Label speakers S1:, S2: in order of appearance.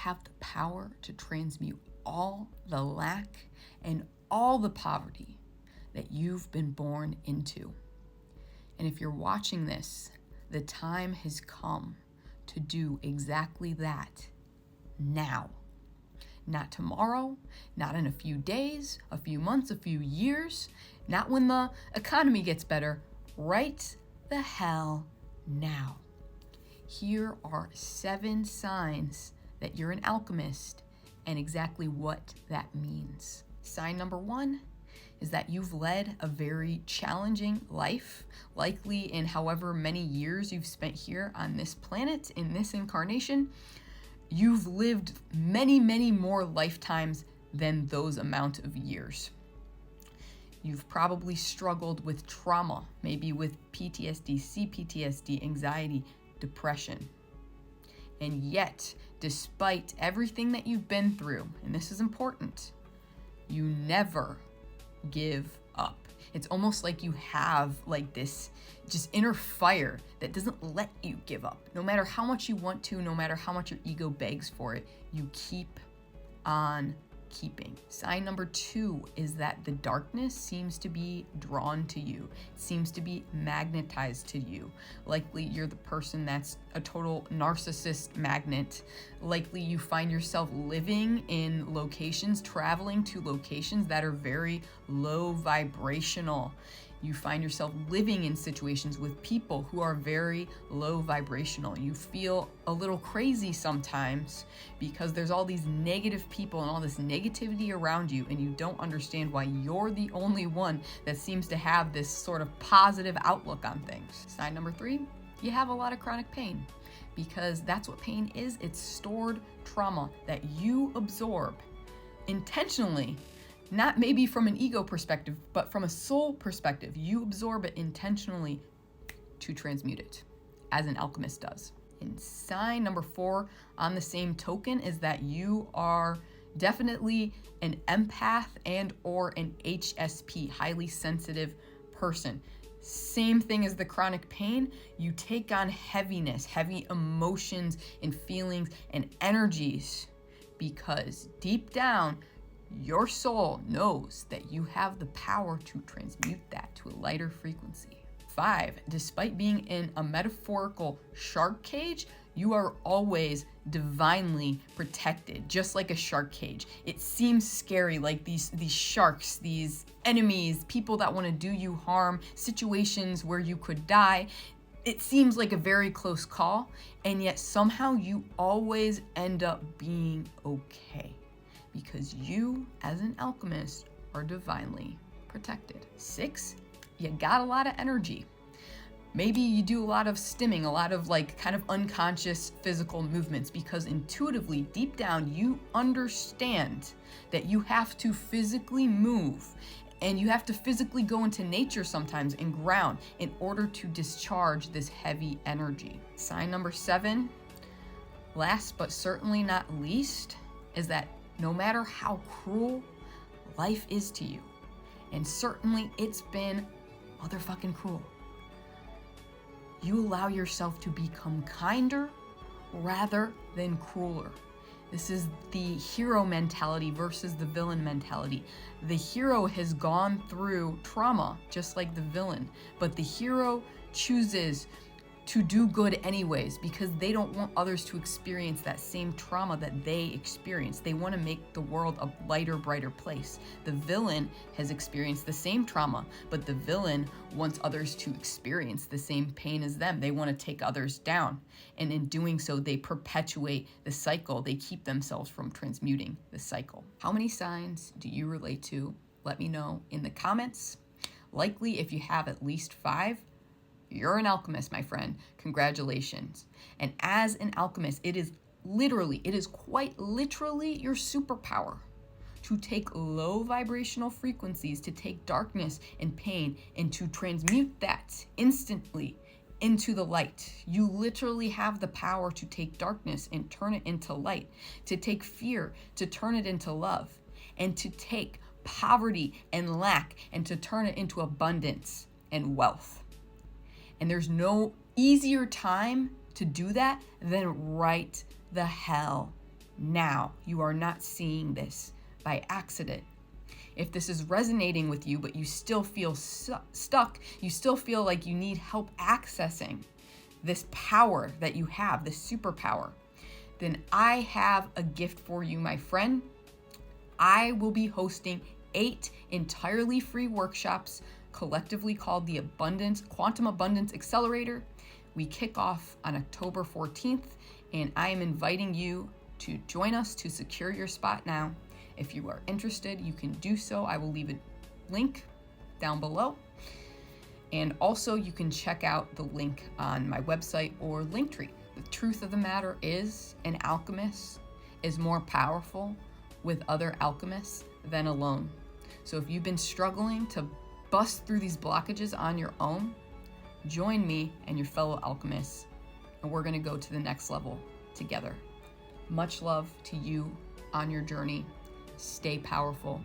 S1: have the power to transmute all the lack and all the poverty that you've been born into. And if you're watching this, the time has come to do exactly that now. Not tomorrow, not in a few days, a few months, a few years, not when the economy gets better, right the hell now. Here are 7 signs that you're an alchemist and exactly what that means. Sign number 1 is that you've led a very challenging life, likely in however many years you've spent here on this planet, in this incarnation. You've lived many, many more lifetimes than those amount of years. You've probably struggled with trauma, maybe with PTSD, CPTSD, anxiety, depression. And yet, despite everything that you've been through, and this is important, you never give up. It's almost like you have like this just inner fire that doesn't let you give up. No matter how much you want to, no matter how much your ego begs for it, you keep on keeping. Sign number 2 is that the darkness seems to be drawn to you. It seems to be magnetized to you. Likely you're the person that's a total narcissist magnet. Likely you find yourself living in locations, traveling to locations that are very low vibrational. You find yourself living in situations with people who are very low vibrational. You feel a little crazy sometimes because there's all these negative people and all this negativity around you, and you don't understand why you're the only one that seems to have this sort of positive outlook on things. Sign number 3, you have a lot of chronic pain, because that's what pain is. It's stored trauma that you absorb intentionally. Not maybe from an ego perspective, but from a soul perspective. You absorb it intentionally to transmute it, as an alchemist does. And sign number 4 on the same token is that you are definitely an empath and or an HSP, highly sensitive person. Same thing as the chronic pain. You take on heaviness, heavy emotions and feelings and energies, because deep down, your soul knows that you have the power to transmute that to a lighter frequency. 5, despite being in a metaphorical shark cage, you are always divinely protected, just like a shark cage. It seems scary, like these sharks, these enemies, people that want to do you harm, situations where you could die. It seems like a very close call, and yet somehow you always end up being okay, because you, as an alchemist, are divinely protected. 6, you got a lot of energy. Maybe you do a lot of stimming, a lot of like kind of unconscious physical movements, because intuitively, deep down, you understand that you have to physically move, and you have to physically go into nature sometimes and ground in order to discharge this heavy energy. Sign number 7, last but certainly not least, is that no matter how cruel life is to you, and certainly it's been motherfucking cruel, you allow yourself to become kinder rather than crueler. This is the hero mentality versus the villain mentality. The hero has gone through trauma just like the villain, but the hero chooses to do good anyways, because they don't want others to experience that same trauma that they experienced. They want to make the world a lighter, brighter place. The villain has experienced the same trauma, but the villain wants others to experience the same pain as them. They want to take others down. And in doing so, they perpetuate the cycle. They keep themselves from transmuting the cycle. How many signs do you relate to? Let me know in the comments. Likely, if you have at least 5, you're an alchemist, my friend. Congratulations. And as an alchemist, it is quite literally your superpower to take low vibrational frequencies, to take darkness and pain, and to transmute that instantly into the light. You literally have the power to take darkness and turn it into light, to take fear, to turn it into love, and to take poverty and lack and to turn it into abundance and wealth. And there's no easier time to do that than right the hell now. You are not seeing this by accident. If this is resonating with you, but you still feel stuck, you still feel like you need help accessing this power that you have, this superpower, then I have a gift for you, my friend. I will be hosting 8 entirely free workshops, collectively called the Quantum Abundance Accelerator. We kick off on October 14th, and I am inviting you to join us to secure your spot now. If you are interested, you can do so. I will leave a link down below. And also you can check out the link on my website or Linktree. The truth of the matter is, an alchemist is more powerful with other alchemists than alone. So if you've been struggling to bust through these blockages on your own, join me and your fellow alchemists, and we're gonna go to the next level together. Much love to you on your journey. Stay powerful.